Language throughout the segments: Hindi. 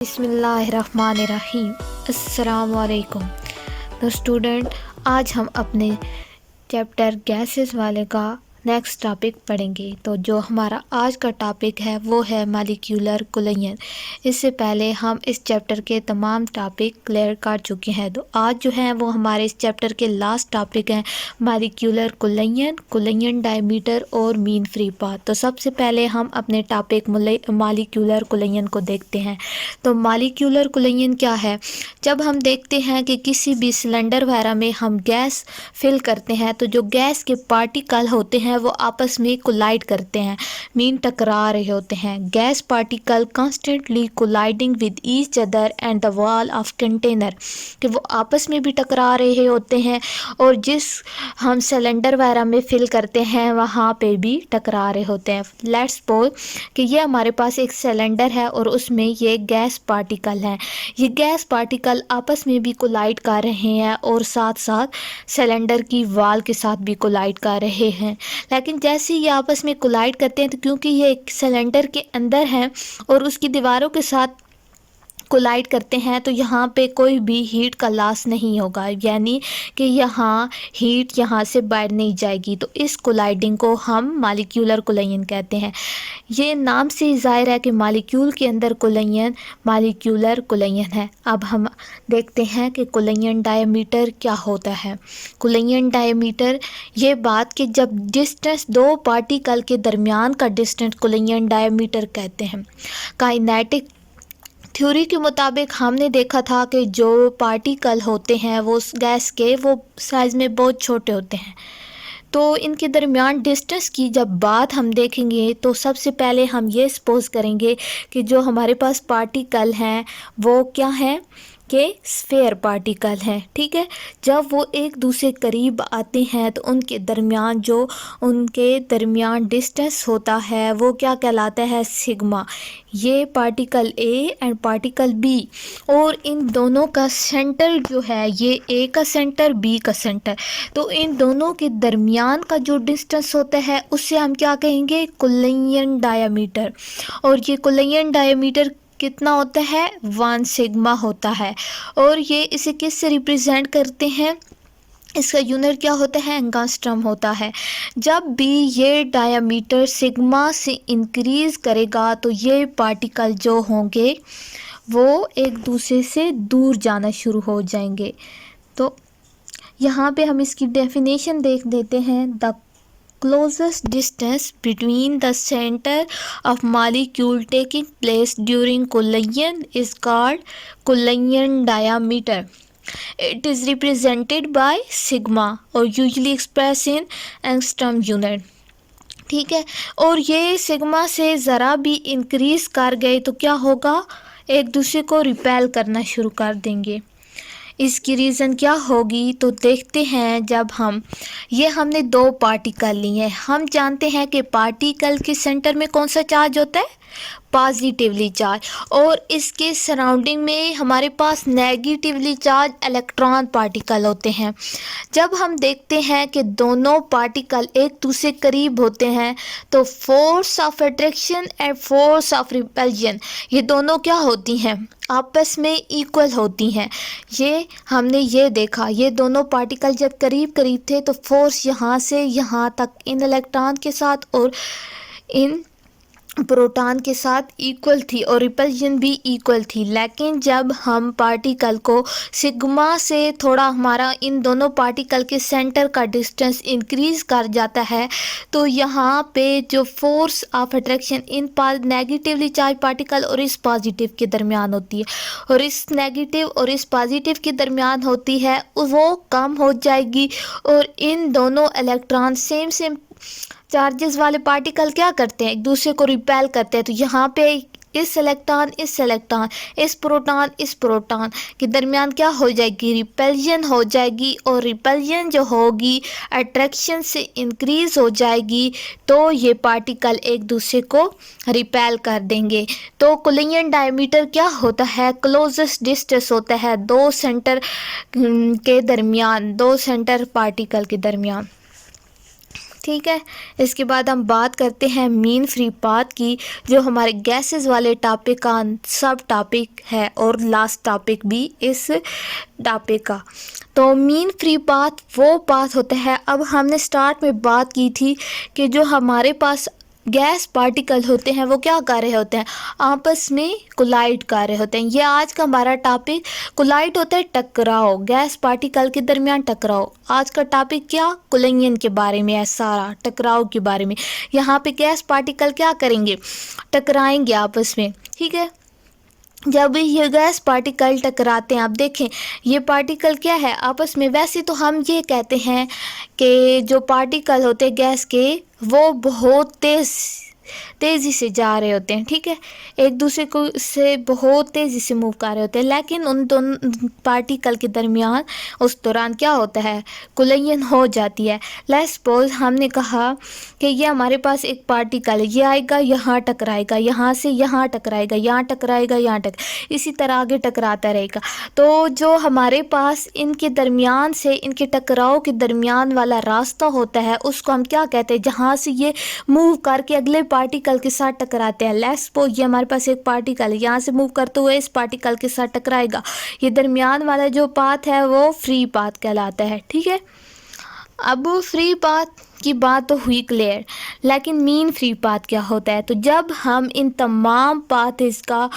बिस्मिल्लाहिर्रहमानिर्रहीम। अस्सलाम वालेकुम। तो स्टूडेंट, आज हम अपने चैप्टर गैसेस वाले का नेक्स्ट टॉपिक पढ़ेंगे। तो जो हमारा आज का टॉपिक है वो है मॉलिक्यूलर कोलिजन। इससे पहले हम इस चैप्टर के तमाम टॉपिक क्लियर कर चुके हैं। तो आज जो है वो हमारे इस चैप्टर के लास्ट टॉपिक हैं मॉलिक्यूलर कोलिजन, कोलिजन डायमीटर और मीन फ्री पाथ। तो सबसे पहले हम अपने टॉपिक मॉलिक्यूलर कोलिजन को देखते हैं। तो मॉलिक्यूलर कोलिजन क्या है? जब हम देखते हैं कि किसी भी सिलेंडर वगैरह में हम गैस फिल करते हैं तो जो गैस के पार्टिकल होते हैं वो आपस में कोलाइड करते हैं, मीन टकरा रहे होते हैं। Gas particle constantly colliding with each other and the wall of container, कि वो आपस में भी टकरा रहे होते हैं और जिस हम सिलेंडर वगैरह में फिल करते हैं वहाँ पे भी टकरा रहे होते हैं। लेट्स सपोज कि ये हमारे पास एक सिलेंडर है और उसमें ये गैस पार्टिकल हैं। ये गैस पार्टिकल आपस में भी कोलाइड कर रहे हैं और साथ साथ सिलेंडर की वॉल के साथ भी कोलाइड कर रहे हैं। लेकिन जैसे ये आपस में कोलाइड करते हैं तो क्योंकि ये एक सिलेंडर के अंदर हैं और उसकी दीवारों के साथ कोलाइड करते हैं तो यहाँ पे कोई भी हीट का लॉस नहीं होगा, यानी कि यहाँ हीट यहाँ से बाहर नहीं जाएगी। तो इस कोलाइडिंग को हम मॉलिक्यूलर कोलिजन कहते हैं। ये नाम से ज़ाहिर है कि मॉलिक्यूल के अंदर कोलिजन मॉलिक्यूलर कोलिजन है। अब हम देखते हैं कि कोलिजन डायमीटर क्या होता है। कोलिजन डायमीटर ये बात कि जब डिस्टेंस दो पार्टिकल के दरमियान का डिस्टेंस कोलिजन डायमीटर कहते हैं। काइनेटिक थ्योरी के मुताबिक हमने देखा था कि जो पार्टिकल होते हैं वो गैस के वो साइज़ में बहुत छोटे होते हैं। तो इनके दरमियान डिस्टेंस की जब बात हम देखेंगे तो सबसे पहले हम ये सपोज करेंगे कि जो हमारे पास पार्टिकल हैं वो क्या हैं के स्फेयर पार्टिकल हैं। ठीक है, जब वो एक दूसरे करीब आते हैं तो उनके दरमियान डिस्टेंस होता है वो क्या कहलाता है? सिग्मा। ये particle A and particle B, और इन दोनों का सेंटर जो है ये ए का सेंटर बी का सेंटर, तो इन दोनों के दरमियान का जो डिस्टेंस होता है उससे हम क्या कहेंगे? Collision diameter. और ये कोलिजन डायमीटर कितना होता है? 1 सिग्मा होता है। और ये इसे किस से रिप्रेजेंट करते हैं? इसका यूनिट क्या होता है? एंगस्ट्रॉम होता है। जब भी ये डायमीटर सिग्मा से इंक्रीज़ करेगा तो ये पार्टिकल जो होंगे वो एक दूसरे से दूर जाना शुरू हो जाएंगे। तो यहाँ पे हम इसकी डेफिनेशन देख देते हैं। The closest distance between the center of molecule taking place during collision is called collision diameter. It is represented by sigma or usually expressed in angstrom unit. ठीक है, और ये सिग्मा से ज़रा भी इंक्रीज़ कर गए तो क्या होगा? एक दूसरे को रिपेल करना शुरू कर देंगे। इसकी रीज़न क्या होगी? तो देखते हैं। जब हमने दो पार्टिकल लिए हैं, हम जानते हैं कि पार्टिकल के सेंटर में कौन सा चार्ज होता है? पॉजिटिवली चार्ज, और इसके सराउंडिंग में हमारे पास नेगेटिवली चार्ज इलेक्ट्रॉन पार्टिकल होते हैं। जब हम देखते हैं कि दोनों पार्टिकल एक दूसरे करीब होते हैं तो force of attraction and force of repulsion ये दोनों क्या होती हैं? आपस में इक्वल होती हैं। ये हमने ये देखा, ये दोनों पार्टिकल जब करीब करीब थे तो फोर्स यहाँ से यहाँ तक इन इलेक्ट्रॉन के साथ और इन प्रोटॉन के साथ इक्वल थी और रिपल्जन भी इक्वल थी। लेकिन जब हम पार्टिकल को सिग्मा से थोड़ा हमारा इन दोनों पार्टिकल के सेंटर का डिस्टेंस इंक्रीज़ कर जाता है तो यहाँ पे जो force of attraction in negatively charge particle और इस पॉजिटिव के दरमियान होती है और इस नेगेटिव और इस पॉजिटिव के दरमियान होती है वो कम हो जाएगी और इन दोनों इलेक्ट्रॉन सेम चार्जेस वाले पार्टिकल क्या करते हैं? एक दूसरे को रिपेल करते हैं। तो यहाँ पे इस इलेक्ट्रॉन इस प्रोटॉन के दरमियान क्या हो जाएगी? रिपल्जन हो जाएगी, और रिपल्जन जो होगी अट्रैक्शन से इंक्रीज हो जाएगी तो ये पार्टिकल एक दूसरे को रिपेल कर देंगे। तो कोलिजन डायमीटर क्या होता है? क्लोजेस्ट डिस्टेंस होता है दो सेंटर पार्टिकल के दरमियान। ठीक है। इसके बाद हम बात करते हैं मीन फ्री पाथ की, जो हमारे गैसेस वाले टॉपिक का सब टॉपिक है और लास्ट टॉपिक भी इस टॉपिक का। तो मीन फ्री पाथ वो पाथ होता है, अब हमने स्टार्ट में बात की थी कि जो हमारे पास गैस पार्टिकल होते हैं वो क्या कर रहे होते हैं, आपस में कोलाइड कर रहे होते हैं। ये आज का हमारा टॉपिक कोलाइड होता है, टकराव, गैस पार्टिकल के दरमियान टकराव। आज का टॉपिक क्या, कोलिजन के बारे में है, सारा टकराव के बारे में। यहाँ पे गैस पार्टिकल क्या करेंगे, टकराएंगे आपस में। ठीक है, जब ये गैस पार्टिकल टकराते हैं, आप देखें ये पार्टिकल क्या है आपस में। वैसे तो हम ये कहते हैं कि जो पार्टिकल होते हैं गैस के वो बहुत तेज़ी से जा रहे होते हैं। ठीक है, एक दूसरे को से बहुत तेज़ी से मूव कर रहे होते हैं, लेकिन उन दोनों पार्टिकल के दरमियान उस दौरान क्या होता है, कोलिजन हो जाती है। लेट्स सपोज हमने कहा कि ये हमारे पास एक पार्टिकल है, ये आएगा यहाँ टकराएगा, यहाँ से यहाँ टकराएगा, यहाँ टकराएगा, यहाँ इसी तरह आगे टकराता रहेगा। तो जो हमारे पास इनके दरमियान से, इनके टकराव के दरमियान वाला रास्ता होता है उसको हम क्या कहते हैं, जहाँ से ये मूव करके अगले पार्टिकल के साथ टकराते हैं। लेट्स सपोज ये हमारे पास एक पार्टिकल है, यहाँ से मूव करते हुए इस पार्टिकल के साथ टकराएगा। ये दरमियान वाला जो पाथ है वो फ्री पाथ कहलाता है। ठीक है, अब फ्री पाथ की बात तो हुई क्लियर, लेकिन मीन फ्री पाथ क्या होता है। तो जब हम इन तमाम पाथ्स का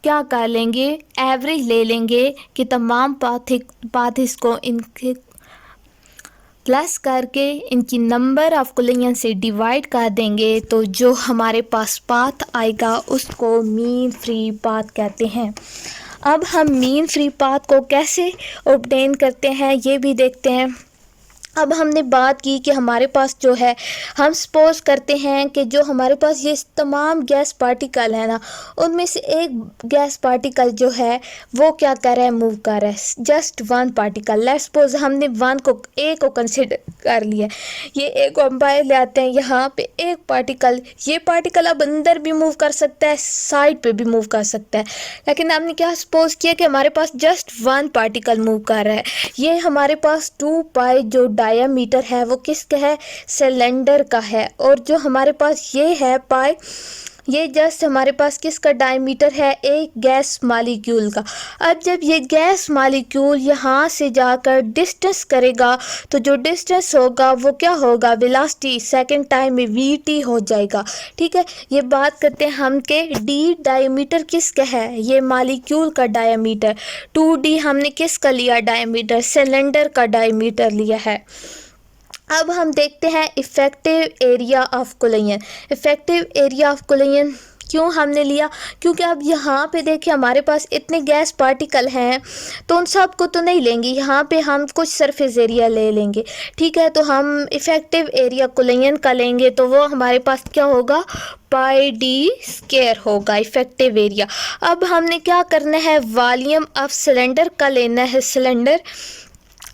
क्या कर लेंगे, एवरेज ले लेंगे कि तमाम पाथ्स को इनके प्लस करके इनकी नंबर ऑफ कोलिजन से डिवाइड कर देंगे, तो जो हमारे पास पाथ आएगा उसको मीन फ्री पाथ कहते हैं। अब हम मीन फ्री पाथ को कैसे ऑब्टेन करते हैं ये भी देखते हैं। अब हमने बात की कि हमारे पास जो है, हम सपोज करते हैं कि जो हमारे पास ये तमाम गैस पार्टिकल है ना, उनमें से एक गैस पार्टिकल जो है वो क्या कर रहा है, मूव कर रहा है, just one particle. Let's suppose हमने वन को, ए को कंसिडर कर लिया, ये ए को हम बाहर ले आते हैं, यहाँ पे एक पार्टिकल, ये पार्टिकल अब अंदर भी मूव कर सकता है, साइड पे भी मूव कर सकता है, लेकिन हमने क्या सपोज किया कि हमारे पास जस्ट वन पार्टिकल मूव कर रहा है। ये हमारे पास 2 पाई जो डायमीटर है वो किसका है, सिलेंडर का है, और जो हमारे पास ये है पाई, ये जस्ट हमारे पास किसका डायमीटर है, एक गैस मॉलिक्यूल का। अब जब ये गैस मॉलिक्यूल यहाँ से जाकर डिस्टेंस करेगा तो जो डिस्टेंस होगा वो क्या होगा, वेलोसिटी सेकंड टाइम में वीटी हो जाएगा। ठीक है, ये बात करते हैं हम के डी डायमीटर किसका है, ये मॉलिक्यूल का डायमीटर। 2D हमने किसका लिया डायमीटर, सिलेंडर का डायमीटर लिया है। अब हम देखते हैं effective area of collision. Effective area of collision क्यों हमने लिया, क्योंकि अब यहाँ पे देखिए हमारे पास इतने गैस पार्टिकल हैं, तो उन सब को तो नहीं लेंगे, यहाँ पे हम कुछ सरफेस एरिया ले लेंगे। ठीक है, तो हम इफ़ेक्टिव एरिया कोलिजन का लेंगे तो वो हमारे पास क्या होगा, पाई डी स्क्वायर होगा इफ़ेक्टिव एरिया। अब हमने क्या करना है, वॉल्यूम ऑफ सिलेंडर का लेना है, सिलेंडर।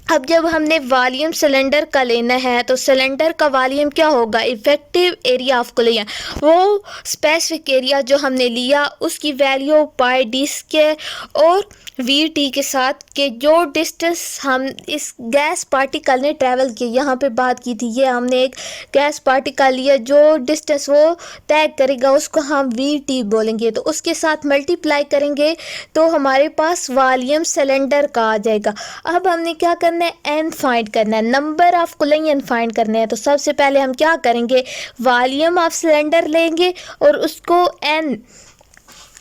अब जब हमने वॉल्यूम सिलेंडर का लेना है तो सिलेंडर का वॉल्यूम क्या होगा, इफ़ेक्टिव एरिया ऑफ कोलिजन, वो स्पेसिफिक एरिया जो हमने लिया उसकी वैल्यू पाई डी स्क्वायर और वी टी के साथ के जो डिस्टेंस हम इस गैस पार्टिकल ने ट्रैवल की, यहाँ पे बात की थी, ये हमने एक गैस पार्टिकल लिया, जो डिस्टेंस वो तय करेगा उसको हम वी टी बोलेंगे, तो उसके साथ मल्टीप्लाई करेंगे तो हमारे पास वॉल्यूम सिलेंडर का आ जाएगा। अब हमने क्या करना है, एन फाइंड करना है, नंबर ऑफ कोलिजन फाइंड करना है। तो सबसे पहले हम क्या करेंगे, वॉल्यूम ऑफ सिलेंडर लेंगे और उसको n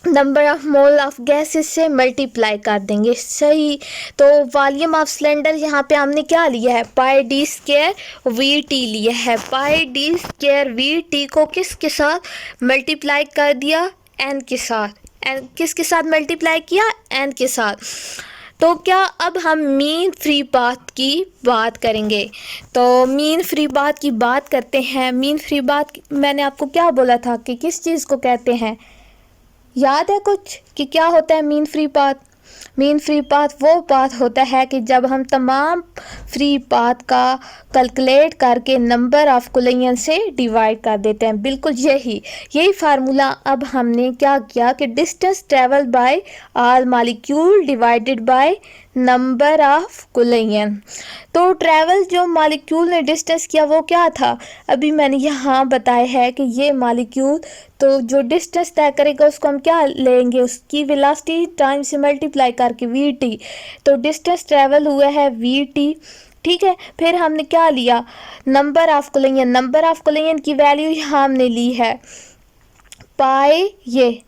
number of mole of gases से मल्टीप्लाई कर देंगे। सही, तो वॉल्यूम ऑफ सिलेंडर यहाँ पे हमने क्या लिया है, पाई डी स्क्वायर वी टी लिया है। पाई डी स्क्वायर वी टी को किसके साथ मल्टीप्लाई कर दिया, एन के साथ। एन किसके साथ मल्टीप्लाई किया, एन के साथ। तो क्या अब हम मीन फ्री पाथ की बात करेंगे, तो मीन फ्री पाथ की बात करते हैं। मीन फ्री पाथ मैंने आपको क्या बोला था कि किस चीज़ को कहते हैं, याद है कुछ कि क्या होता है mean free path. Mean free path वो पाथ होता है कि जब हम तमाम फ्री पाथ का कैलकुलेट करके नंबर ऑफ कोलिजन से डिवाइड कर देते हैं। बिल्कुल यही फार्मूला अब हमने क्या किया कि distance travel by all molecule divided by number of कुलियन। तो ट्रैवल जो मॉलिक्यूल ने डिस्टेंस किया वो क्या था, अभी मैंने यहाँ बताया है कि ये मॉलिक्यूल तो जो डिस्टेंस तय करेगा उसको हम क्या लेंगे, उसकी वेलोसिटी टाइम से मल्टीप्लाई करके वी, तो डिस्टेंस ट्रैवल हुआ है वी, ठीक है। फिर हमने क्या लिया, नंबर ऑफ कुलियन। नंबर ऑफ कुलियन की वैल्यू यहाँ हमने ली है पाई, ये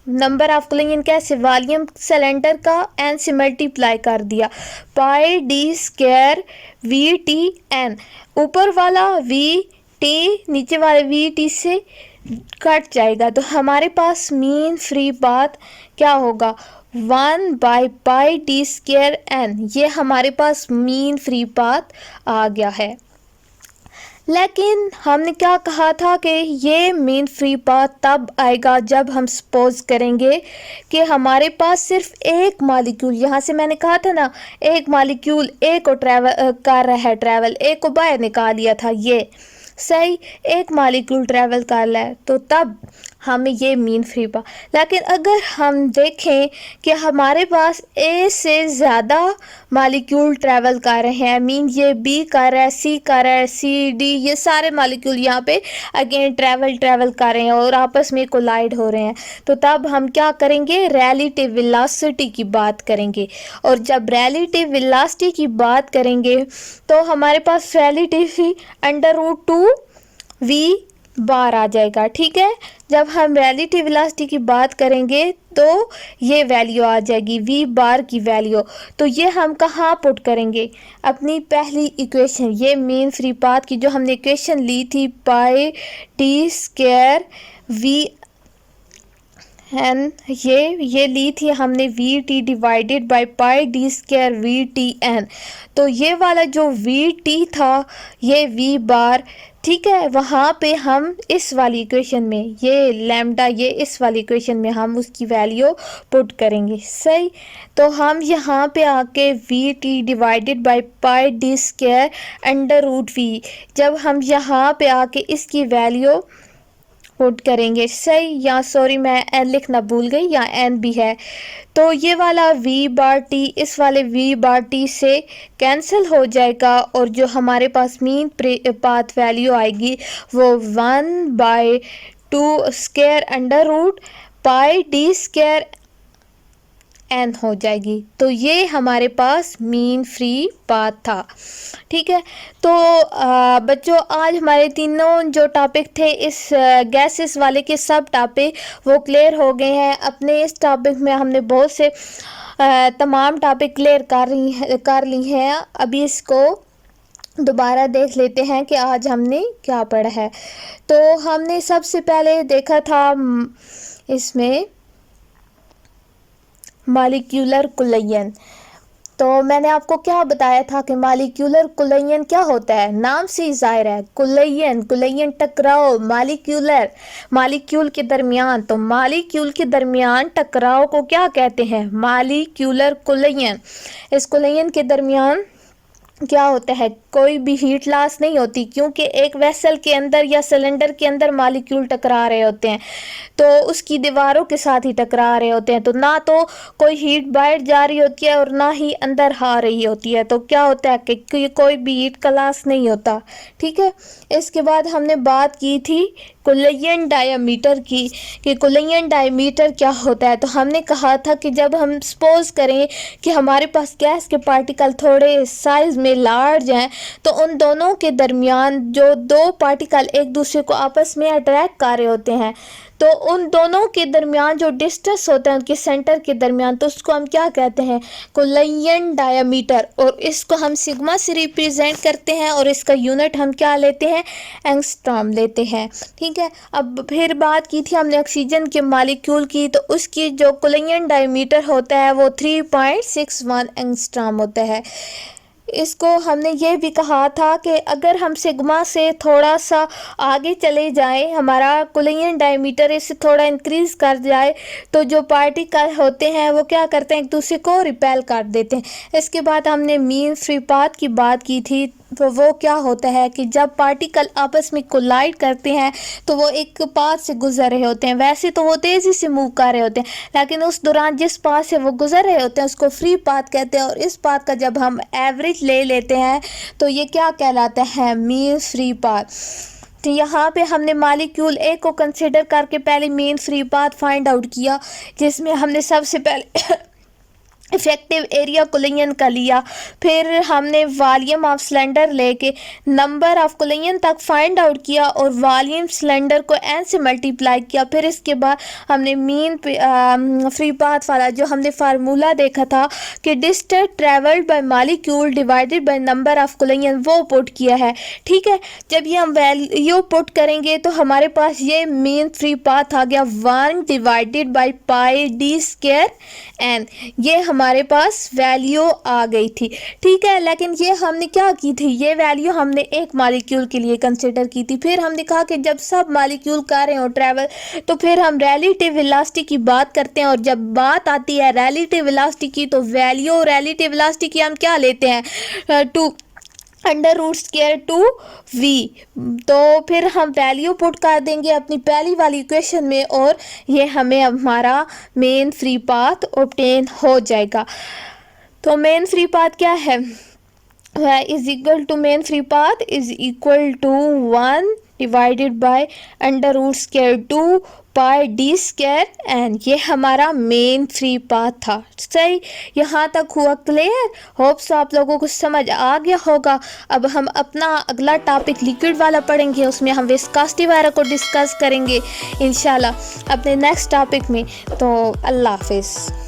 नंबर ऑफ कुलियन कैसे, वॉल्यूम सिलेंडर का एन से मल्टीप्लाई कर दिया, pi d square v t n, ऊपर वाला वी टी नीचे वाले वी टी से कट जाएगा, तो हमारे पास मीन फ्री पाथ क्या होगा 1/पाई डी स्क्वायर एन, ये हमारे पास मीन फ्री पाथ आ गया है। लेकिन हमने क्या कहा था कि ये मीन फ्री पाथ तब आएगा जब हम सपोज करेंगे कि हमारे पास सिर्फ एक मॉलिक्यूल, यहाँ से मैंने कहा था ना एक मॉलिक्यूल एक को ट्रैवल कर रहा है, ट्रैवल एक को बाहर निकाल लिया था, ये सही एक मॉलिक्यूल ट्रैवल कर रहा है, तो तब हमें ये मीन फ्री पाथ। लेकिन अगर हम देखें कि हमारे पास ए से ज़्यादा मॉलिक्यूल ट्रैवल कर रहे हैं, मीन ये बी कर रहा है, सी कर रहा है, सी डी, ये सारे मॉलिक्यूल यहाँ पे अगेन ट्रैवल कर रहे हैं और आपस में कोलाइड हो रहे हैं, तो तब हम क्या करेंगे, रिलेटिव वेलोसिटी की बात करेंगे। और जब रिलेटिव वेलोसिटी की बात करेंगे तो हमारे पास रिलेटिव √2 वी बार आ जाएगा, ठीक है। जब हम रिलेटिव वेलोसिटी की बात करेंगे तो ये वैल्यू आ जाएगी वी बार की वैल्यू, तो ये हम कहाँ पुट करेंगे, अपनी पहली इक्वेशन, ये मीन फ्री पाथ की जो हमने इक्वेशन ली थी pi t square v n, ये ली थी हमने v t divided by pi d square v t n, तो ये वाला जो वी टी था ये वी बार, ठीक है। वहाँ पे हम इस वाली इक्वेशन में ये लैम्डा, ये इस वाली इक्वेशन में हम उसकी वैल्यू पुट करेंगे, सही। तो हम यहाँ पे आके we t divided by pi d square √v, जब हम यहाँ पे आके इसकी वैल्यू पुट करेंगे, सही। या सॉरी मैं एन लिखना भूल गई, या एन भी है, तो ये वाला वी बार टी इस वाले वी बार टी से कैंसिल हो जाएगा और जो हमारे पास मीन पाथ वैल्यू आएगी वो 1/2 स्क्वायर √पाई डी स्क्वायर एन हो जाएगी, तो ये हमारे पास मीन फ्री पाथ था, ठीक है। तो बच्चों आज हमारे तीनों जो टॉपिक थे इस गैसेस वाले के सब टॉपिक वो क्लियर हो गए हैं। अपने इस टॉपिक में हमने बहुत से तमाम टॉपिक क्लियर कर ली हैं। अभी इसको दोबारा देख लेते हैं कि आज हमने क्या पढ़ा है। तो हमने सबसे पहले देखा था इसमें मॉलिक्यूलर कुलियन, तो मैंने आपको क्या बताया था कि मॉलिक्यूलर कुलियन क्या होता है, नाम से ही जाहिर है, कुलियन टकराव, मॉलिक्यूल के दरमियान, तो मॉलिक्यूल के दरमियान टकराव को क्या कहते हैं, मॉलिक्यूलर कुलियन। इस कुलियन के दरमियान क्या होता है, कोई भी हीट लॉस नहीं होती, क्योंकि एक वेसल के अंदर या सिलेंडर के अंदर मॉलिक्यूल टकरा रहे होते हैं, तो उसकी दीवारों के साथ ही टकरा रहे होते हैं, तो ना तो कोई हीट बाहर जा रही होती है और ना ही अंदर आ रही होती है, तो क्या होता है कि कोई भी हीट का लॉस नहीं होता, ठीक है। इसके बाद हमने बात की थी कुलियन डायमीटर की, कि कुलियन डायमीटर क्या होता है। तो हमने कहा था कि जब हम सपोज करें कि हमारे पास गैस के पार्टिकल थोड़े साइज में लार्ज हैं, तो उन दोनों के दरमियान जो दो पार्टिकल एक दूसरे को आपस में अट्रैक्ट कर रहे होते हैं, तो उन दोनों के दरमियान जो डिस्टेंस होता है उनके सेंटर के दरमियान, तो उसको हम क्या कहते हैं, कुलियन डायमीटर, और इसको हम सिग्मा से रिप्रेजेंट करते हैं और इसका यूनिट हम क्या लेते हैं, एंगस्ट्रॉम लेते हैं, ठीक है। अब फिर बात की थी हमने ऑक्सीजन के मॉलिक्यूल की, तो उसकी जो कुलियन डायमीटर होता है वो 3.61 एंगस्ट्रॉम होता है। इसको हमने ये भी कहा था कि अगर हम सिग्मा से थोड़ा सा आगे चले जाएं, हमारा कुलियन डायमीटर इससे थोड़ा इंक्रीज कर जाए, तो जो पार्टिकल होते हैं वो क्या करते हैं, एक दूसरे को रिपेल कर देते हैं। इसके बाद हमने मीन फ्री पाथ की बात की थी, वो क्या होता है कि जब पार्टिकल आपस में कोलाइड करते हैं तो वो एक पाथ से गुजर रहे होते हैं। वैसे तो वो तेज़ी से मूव कर रहे होते हैं, लेकिन उस दौरान जिस पाथ से वो गुजर रहे होते हैं उसको फ्री पाथ कहते हैं। और इस पाथ का जब हम एवरेज ले लेते हैं तो ये क्या कहलाता है, मीन फ्री पाथ। तो यहाँ पे हमने मॉलिक्यूल ए को कंसिडर करके पहले mean free path find out किया, जिसमें हमने सबसे पहले इफेक्टिव एरिया कोलिजन का लिया। फिर हमने वॉल्यूम ऑफ सिलेंडर लेके नंबर ऑफ कोलिजन तक फाइंड आउट किया और वॉल्यूम सिलेंडर को n से मल्टीप्लाई किया। फिर इसके बाद हमने मीन फ्री पाथ वाला जो हमने फार्मूला देखा था कि distance travelled by molecule divided by number of collision, वो पुट किया है। ठीक है, जब ये हम वैल्यू पुट करेंगे तो हमारे पास ये मीन फ्री पाथ आ गया 1 divided by pi d square n। ये हमारे पास वैल्यू आ गई थी। ठीक है, लेकिन ये हमने क्या की थी, ये वैल्यू हमने एक मॉलिक्यूल के लिए कंसिडर की थी। फिर हमने कहा कि जब सब मॉलिक्यूल कर रहे हो ट्रैवल तो फिर हम रिलेटिव वेलोसिटी की बात करते हैं। और जब बात आती है रिलेटिव वेलोसिटी की तो वैल्यू रिलेटिव वेलोसिटी की हम क्या लेते हैं, two under root square two v. तो फिर हम वैल्यू पुट कर देंगे अपनी पहली वाली इक्वेशन में और ये हमें हमारा मेन फ्री पाथ ऑब्टेन हो जाएगा। तो मेन फ्री पाथ क्या है, is equal to mean free path is equal to 1 divided by under root square two pi d square n. ये हमारा मेन फ्री पाथ था। सही, यहाँ तक हुआ क्लियर? होप्स आप लोगों को समझ आ गया होगा। अब हम अपना अगला टॉपिक लिक्विड वाला पढ़ेंगे, उसमें हम विस्कोसिटी वगैरह को डिस्कस करेंगे इंशाल्लाह अपने नेक्स्ट टॉपिक में। तो अल्लाह हाफिज़।